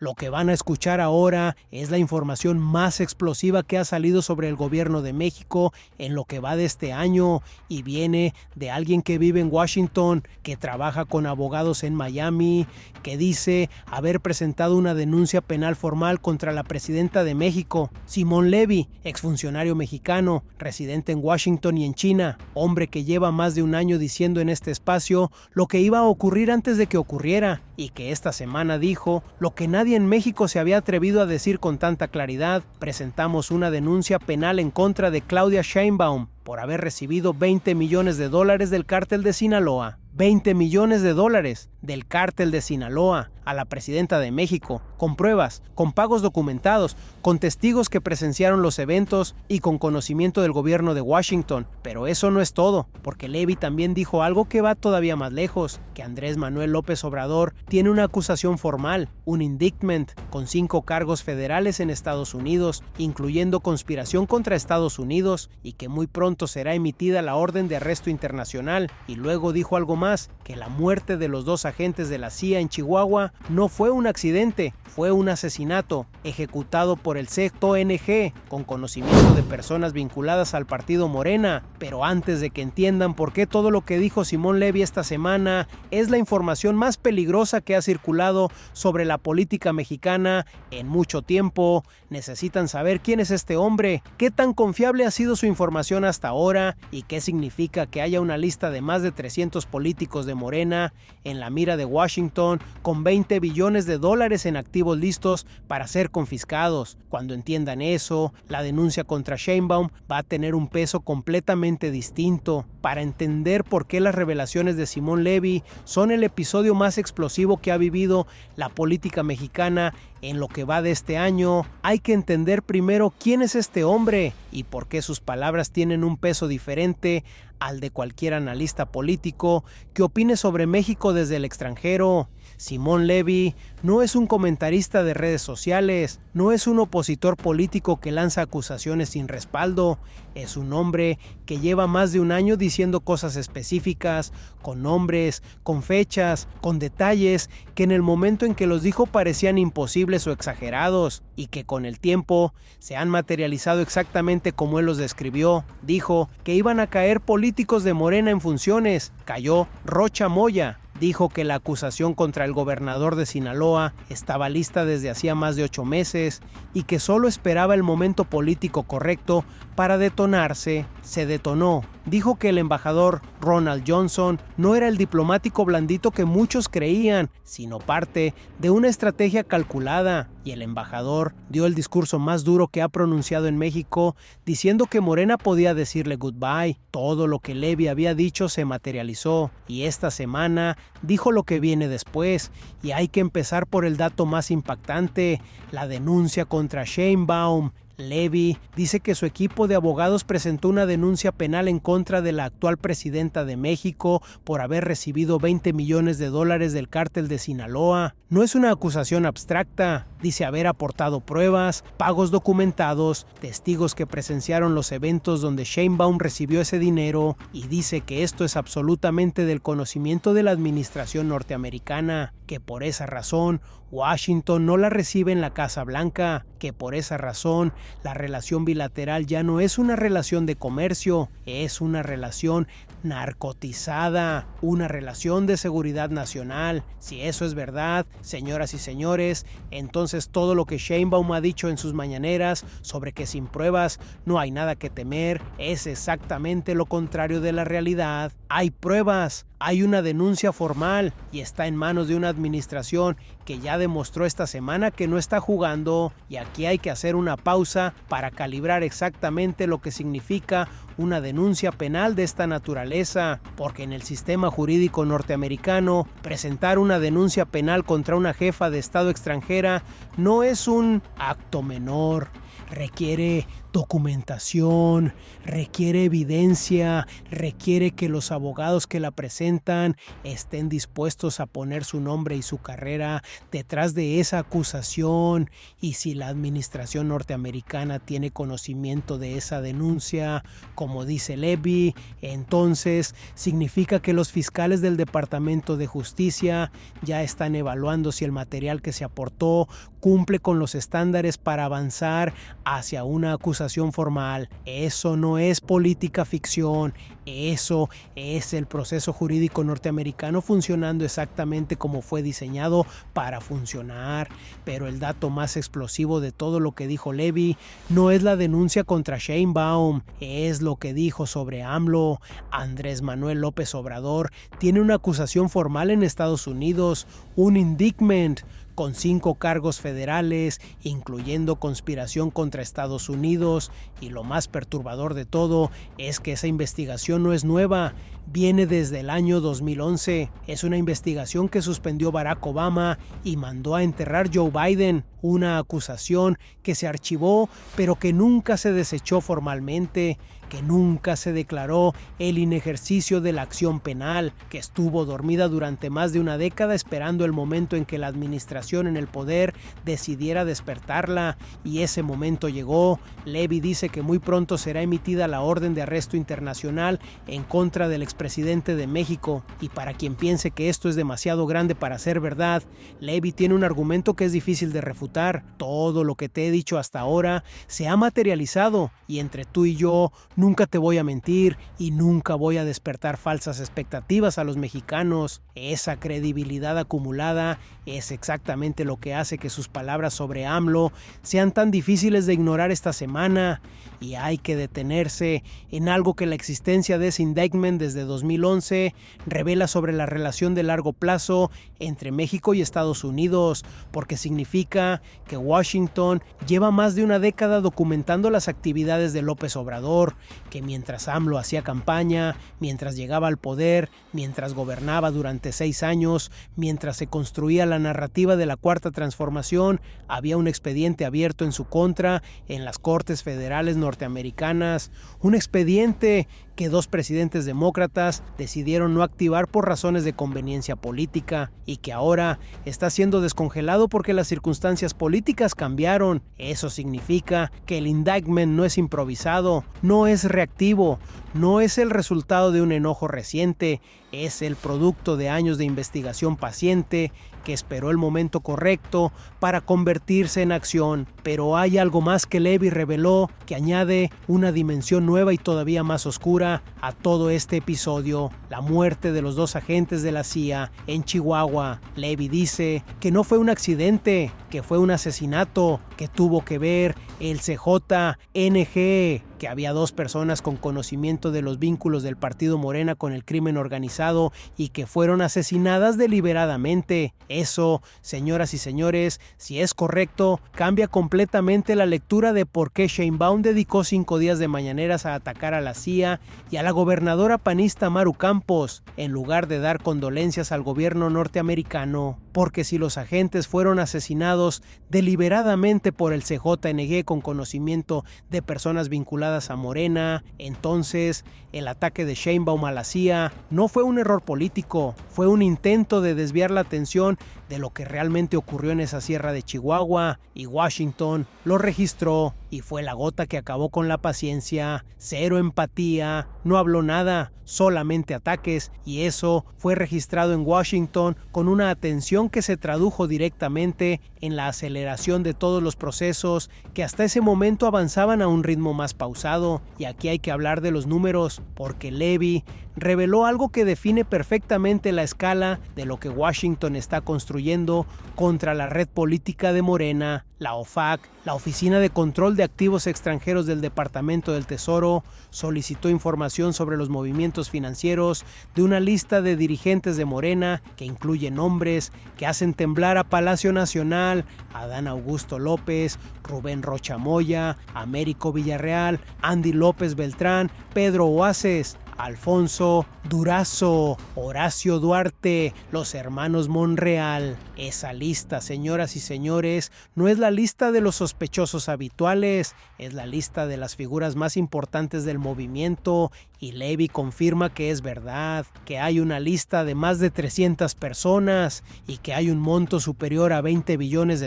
Lo que van a escuchar ahora es la información más explosiva que ha salido sobre el gobierno de México en lo que va de este año y viene de alguien que vive en Washington, que trabaja con abogados en Miami, que dice haber presentado una denuncia penal formal contra la presidenta de México, Simón Levy, exfuncionario mexicano, residente en Washington y en China, hombre que lleva más de un año diciendo en este espacio lo que iba a ocurrir antes de que ocurriera y que esta semana dijo lo que nadie en México se había atrevido a decir con tanta claridad. Presentamos una denuncia penal en contra de Claudia Sheinbaum por haber recibido $20 millones del cártel de Sinaloa. $20 millones del cártel de Sinaloa a la presidenta de México, con pruebas, con pagos documentados, con testigos que presenciaron los eventos y con conocimiento del gobierno de Washington. Pero eso no es todo, porque Levy también dijo algo que va todavía más lejos, que Andrés Manuel López Obrador tiene una acusación formal, un indictment, con 5 cargos federales en Estados Unidos, incluyendo conspiración contra Estados Unidos, y que muy pronto será emitida la orden de arresto internacional. Y luego dijo algo más, que la muerte de los 2 agentes de la CIA en Chihuahua no fue un accidente, fue un asesinato ejecutado por el CONG con conocimiento de personas vinculadas al partido Morena. Pero antes de que entiendan por qué todo lo que dijo Simón Levy esta semana es la información más peligrosa que ha circulado sobre la política mexicana en mucho tiempo, necesitan saber quién es este hombre, qué tan confiable ha sido su información hasta ahora y qué significa que haya una lista de más de 300 políticos de Morena en la mira de Washington con $20 billones en activos listos para ser confiscados. Cuando entiendan eso, la denuncia contra Sheinbaum va a tener un peso completamente distinto. Para entender por qué las revelaciones de Simón Levy son el episodio más explosivo que ha vivido la política mexicana en lo que va de este año, hay que entender primero quién es este hombre y por qué sus palabras tienen un peso diferente al de cualquier analista político que opine sobre México desde el extranjero. Simón Levy no es un comentarista de redes sociales, no es un opositor político que lanza acusaciones sin respaldo, es un hombre que lleva más de un año diciendo cosas específicas, con nombres, con fechas, con detalles que en el momento en que los dijo parecían imposibles o exagerados y que con el tiempo se han materializado exactamente como él los describió. Dijo que iban a caer políticos de Morena en funciones, cayó Rocha Moya. Dijo que la acusación contra el gobernador de Sinaloa estaba lista desde hacía más de 8 meses y que solo esperaba el momento político correcto para detonarse. Se detonó. Dijo que el embajador Ronald Johnson no era el diplomático blandito que muchos creían, sino parte de una estrategia calculada. Y el embajador dio el discurso más duro que ha pronunciado en México, diciendo que Morena podía decirle goodbye. Todo lo que Levy había dicho se materializó, y esta semana dijo lo que viene después, y hay que empezar por el dato más impactante, la denuncia contra Sheinbaum. Levy dice que su equipo de abogados presentó una denuncia penal en contra de la actual presidenta de México por haber recibido $20 millones del cártel de Sinaloa. No es una acusación abstracta, dice haber aportado pruebas, pagos documentados, testigos que presenciaron los eventos donde Sheinbaum recibió ese dinero y dice que esto es absolutamente del conocimiento de la administración norteamericana, que por esa razón Washington no la recibe en la Casa Blanca, que por esa razón la relación bilateral ya no es una relación de comercio, es una relación narcotizada, una relación de seguridad nacional. Si eso es verdad, señoras y señores, entonces todo lo que Sheinbaum ha dicho en sus mañaneras sobre que sin pruebas no hay nada que temer es exactamente lo contrario de la realidad. Hay pruebas, hay una denuncia formal y está en manos de una administración que ya demostró esta semana que no está jugando, y aquí hay que hacer una pausa para calibrar exactamente lo que significa una denuncia penal de esta naturaleza, porque en el sistema jurídico norteamericano presentar una denuncia penal contra una jefa de Estado extranjera no es un acto menor. Requiere documentación, requiere evidencia, requiere que los abogados que la presentan estén dispuestos a poner su nombre y su carrera detrás de esa acusación, y si la administración norteamericana tiene conocimiento de esa denuncia, como como dice Levy, entonces significa que los fiscales del Departamento de Justicia ya están evaluando si el material que se aportó cumple con los estándares para avanzar hacia una acusación formal. Eso no es política ficción, eso es el proceso jurídico norteamericano funcionando exactamente como fue diseñado para funcionar. Pero el dato más explosivo de todo lo que dijo Levy no es la denuncia contra Sheinbaum, es lo que dijo sobre AMLO. Andrés Manuel López Obrador tiene una acusación formal en Estados Unidos, un indictment, con 5 cargos federales, incluyendo conspiración contra Estados Unidos, y lo más perturbador de todo es que esa investigación no es nueva, viene desde el año 2011. Es una investigación que suspendió Barack Obama y mandó a enterrar Joe Biden, una acusación que se archivó pero que nunca se desechó formalmente, que nunca se declaró el inejercicio de la acción penal, que estuvo dormida durante más de una década esperando el momento en que la administración en el poder decidiera despertarla, y ese momento llegó. Levy dice que muy pronto será emitida la orden de arresto internacional en contra del expresidente de México, y para quien piense que esto es demasiado grande para ser verdad, Levy tiene un argumento que es difícil de refutar. Todo lo que te he dicho hasta ahora se ha materializado, y entre tú y yo nunca te voy a mentir y nunca voy a despertar falsas expectativas a los mexicanos. Esa credibilidad acumulada es exactamente lo que hace que sus palabras sobre AMLO sean tan difíciles de ignorar esta semana, y hay que detenerse en algo que la existencia de ese indictment desde 2011 revela sobre la relación de largo plazo entre México y Estados Unidos, porque significa que Washington lleva más de una década documentando las actividades de López Obrador, que mientras AMLO hacía campaña, mientras llegaba al poder, mientras gobernaba durante 6 años, mientras se construía la narrativa de la Cuarta Transformación, había un expediente abierto en su contra en las Cortes Federales norteamericanas, un expediente que 2 presidentes demócratas decidieron no activar por razones de conveniencia política, y que ahora está siendo descongelado porque las circunstancias políticas cambiaron. Eso significa que el indictment no es improvisado, no es reactivo, no es el resultado de un enojo reciente, es el producto de años de investigación paciente que esperó el momento correcto para convertirse en acción. Pero hay algo más que Levy reveló que añade una dimensión nueva y todavía más oscura a todo este episodio: la muerte de los 2 agentes de la CIA en Chihuahua. Levy dice que no fue un accidente, que fue un asesinato, que tuvo que ver el CJNG, que había 2 personas con conocimiento de los vínculos del partido Morena con el crimen organizado y que fueron asesinadas deliberadamente. Eso, señoras y señores, si es correcto, cambia completamente la lectura de por qué Sheinbaum dedicó 5 días de mañaneras a atacar a la CIA y a la gobernadora panista Maru Campos, en lugar de dar condolencias al gobierno norteamericano. Porque si los agentes fueron asesinados deliberadamente por el CJNG con conocimiento de personas vinculadas a Morena, entonces el ataque de Sheinbaum a la CIA no fue un error político, fue un intento de desviar la atención de lo que realmente ocurrió en esa sierra de Chihuahua, y Washington lo registró y fue la gota que acabó con la paciencia. Cero empatía, no habló nada, solamente ataques, y eso fue registrado en Washington con una atención que se tradujo directamente en la aceleración de todos los procesos que hasta ese momento avanzaban a un ritmo más pausado. Y aquí hay que hablar de los números, porque Levy reveló algo que define perfectamente la escala de lo que Washington está construyendo contra la red política de Morena. La OFAC, la Oficina de Control de Activos Extranjeros del Departamento del Tesoro, solicitó información sobre los movimientos financieros de una lista de dirigentes de Morena que incluye nombres que hacen temblar a Palacio Nacional, Adán Augusto López, Rubén Rocha Moya, Américo Villarreal, Andy López Beltrán, Pedro Oases. Alfonso Durazo, Horacio Duarte, los hermanos Monreal. Esa lista, señoras y señores, no es la lista de los sospechosos habituales, es la lista de las figuras más importantes del movimiento, y Levy confirma que es verdad, que hay una lista de más de 300 personas y que hay un monto superior a $20 billones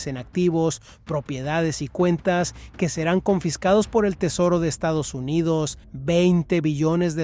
en activos, propiedades y cuentas que serán confiscados por el Tesoro de Estados Unidos. $20 billones.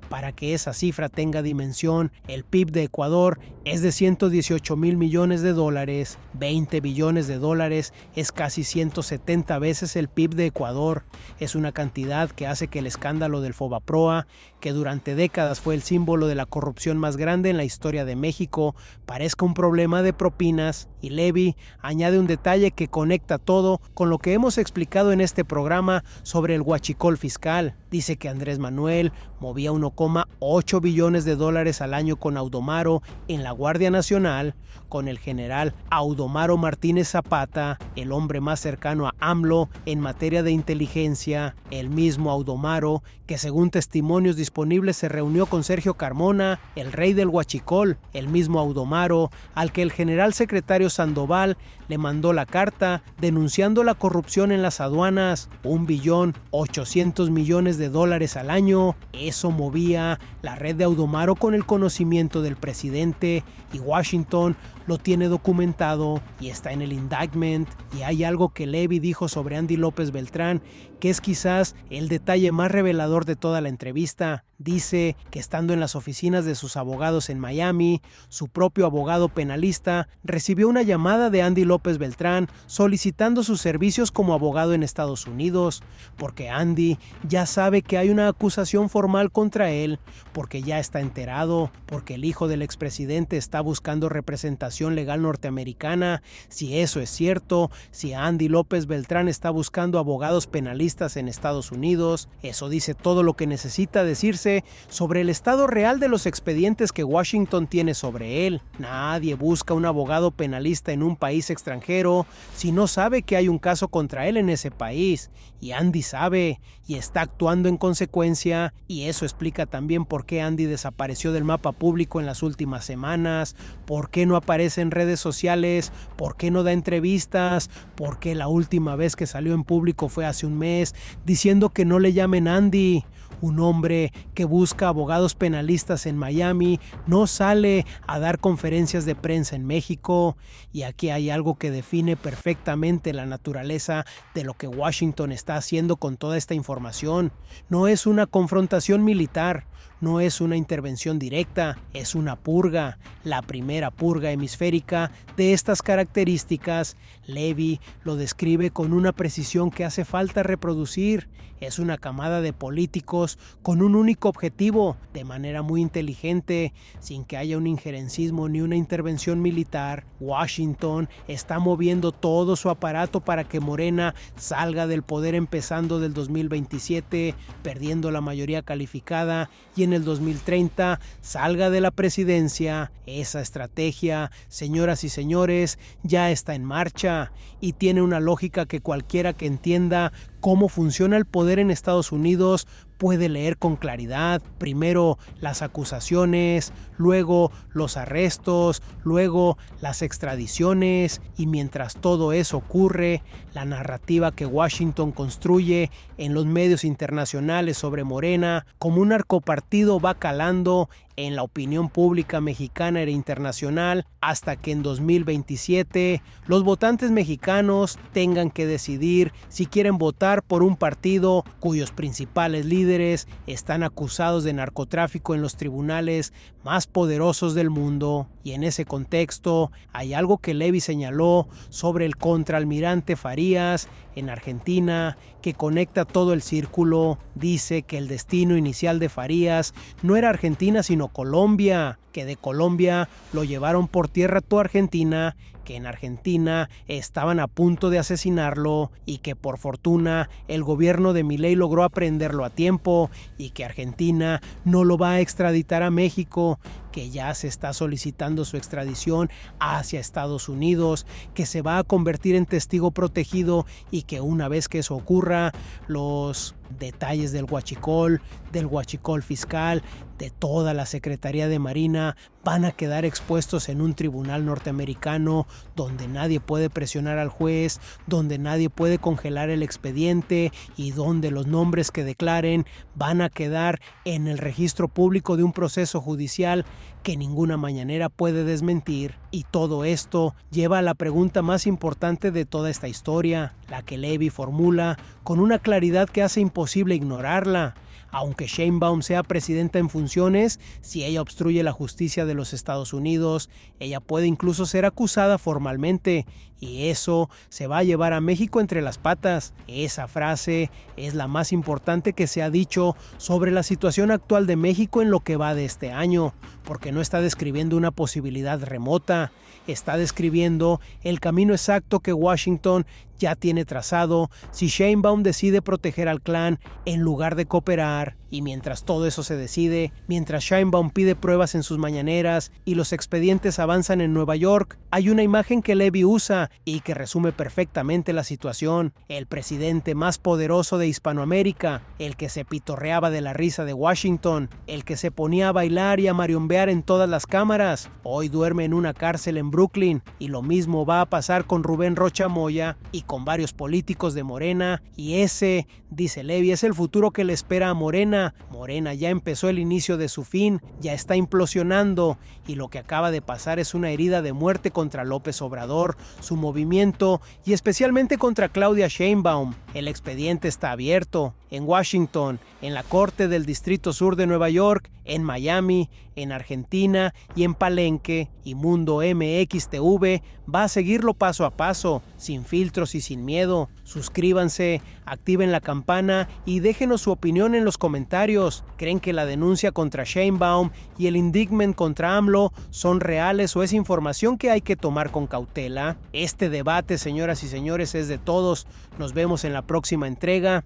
Para que esa cifra tenga dimensión, el PIB de Ecuador es de $118 mil millones. $20 billones es casi 170 veces el PIB de Ecuador. Es una cantidad que hace que el escándalo del Fobaproa, que durante décadas fue el símbolo de la corrupción más grande en la historia de México, parezca un problema de propinas. Y Levy añade un detalle que conecta todo con lo que hemos explicado en este programa sobre el huachicol fiscal. Dice que Andrés Manuel movía $1,8 billones al año con Audomaro en la Guardia Nacional, con el general Audomaro Martínez Zapata, el hombre más cercano a AMLO en materia de inteligencia, el mismo Audomaro que según testimonios disponibles se reunió con Sergio Carmona, el rey del huachicol, el mismo Audomaro al que el general secretario Sandoval le mandó la carta denunciando la corrupción en las aduanas. $1,8 billones al año. Eso movía la red de Audomaro con el conocimiento del presidente, y Washington lo tiene documentado y está en el indictment. Y hay algo que Levy dijo sobre Andy López Beltrán que es quizás el detalle más revelador de toda la entrevista. Dice que estando en las oficinas de sus abogados en Miami, su propio abogado penalista recibió una llamada de Andy López Beltrán solicitando sus servicios como abogado en Estados Unidos, porque Andy ya sabe que hay una acusación formal contra él, porque ya está enterado, porque el hijo del expresidente está buscando representación legal norteamericana. Si eso es cierto, si Andy López Beltrán está buscando abogados penalistas en Estados Unidos, eso dice todo lo que necesita decirse sobre el estado real de los expedientes que Washington tiene sobre él. Nadie busca un abogado penalista en un país extranjero si no sabe que hay un caso contra él en ese país, y Andy sabe y está actuando en consecuencia, y eso explica también por qué Andy desapareció del mapa público en las últimas semanas, por qué no aparece en redes sociales, por qué no da entrevistas, por qué la última vez que salió en público fue hace un mes diciendo que no le llamen Andy. Un hombre que busca abogados penalistas en Miami no sale a dar conferencias de prensa en México. Y aquí hay algo que define perfectamente la naturaleza de lo que Washington está haciendo con toda esta información. No es una confrontación militar, no es una intervención directa, es una purga, la primera purga hemisférica de estas características. Levy lo describe con una precisión que hace falta reproducir. Es una camada de políticos con un único objetivo, de manera muy inteligente, sin que haya un injerencismo ni una intervención militar. Washington está moviendo todo su aparato para que Morena salga del poder empezando del 2027, perdiendo la mayoría calificada, y en el 2030 salga de la presidencia. Esa estrategia, señoras y señores, ya está en marcha y tiene una lógica que cualquiera que entienda cómo funciona el poder en Estados Unidos puede leer con claridad. Primero las acusaciones, luego los arrestos, luego las extradiciones, y mientras todo eso ocurre, la narrativa que Washington construye en los medios internacionales sobre Morena como un narcopartido va calando en la opinión pública mexicana e internacional hasta que en 2027 los votantes mexicanos tengan que decidir si quieren votar por un partido cuyos principales líderes están acusados de narcotráfico en los tribunales más poderosos del mundo. Y en ese contexto hay algo que Levy señaló sobre el contraalmirante Farías en Argentina que conecta todo el círculo. Dice que el destino inicial de Farías no era Argentina sino Colombia. que de Colombia lo llevaron por tierra a toda Argentina, que en Argentina estaban a punto de asesinarlo y que por fortuna el gobierno de Milei logró aprehenderlo a tiempo y que Argentina no lo va a extraditar a México, que ya se está solicitando su extradición hacia Estados Unidos, que se va a convertir en testigo protegido y que una vez que eso ocurra, los detalles del huachicol fiscal, de toda la Secretaría de Marina van a quedar expuestos en un tribunal norteamericano donde nadie puede presionar al juez, donde nadie puede congelar el expediente y donde los nombres que declaren van a quedar en el registro público de un proceso judicial que ninguna mañanera puede desmentir. Y todo esto lleva a la pregunta más importante de toda esta historia, la que Levy formula con una claridad que hace imposible ignorarla. Aunque Sheinbaum sea presidenta en funciones, si ella obstruye la justicia de los Estados Unidos, ella puede incluso ser acusada formalmente, y eso se va a llevar a México entre las patas. Esa frase es la más importante que se ha dicho sobre la situación actual de México en lo que va de este año, porque no está describiendo una posibilidad remota, está describiendo el camino exacto que Washington ya tiene trazado si Sheinbaum decide proteger al clan en lugar de cooperar. Y mientras todo eso se decide, mientras Sheinbaum pide pruebas en sus mañaneras y los expedientes avanzan en Nueva York, hay una imagen que Levy usa y que resume perfectamente la situación. El presidente más poderoso de Hispanoamérica, el que se pitorreaba de la risa de Washington, el que se ponía a bailar y a mariombear en todas las cámaras, hoy duerme en una cárcel en Brooklyn, y lo mismo va a pasar con Rubén Rocha Moya y con varios políticos de Morena, y ese, dice Levy, es el futuro que le espera a Morena. Morena ya empezó el inicio de su fin, ya está implosionando, y lo que acaba de pasar es una herida de muerte contra López Obrador, su movimiento y especialmente contra Claudia Sheinbaum. El expediente está abierto en Washington, en la Corte del Distrito Sur de Nueva York, en Miami, en Argentina y en Palenque, y Mundo MX TV va a seguirlo paso a paso, sin filtros y sin miedo. Suscríbanse, activen la campana y déjenos su opinión en los comentarios. ¿Creen que la denuncia contra Sheinbaum y el indictment contra AMLO son reales o es información que hay que tomar con cautela? Este debate, señoras y señores, es de todos. Nos vemos en la próxima entrega.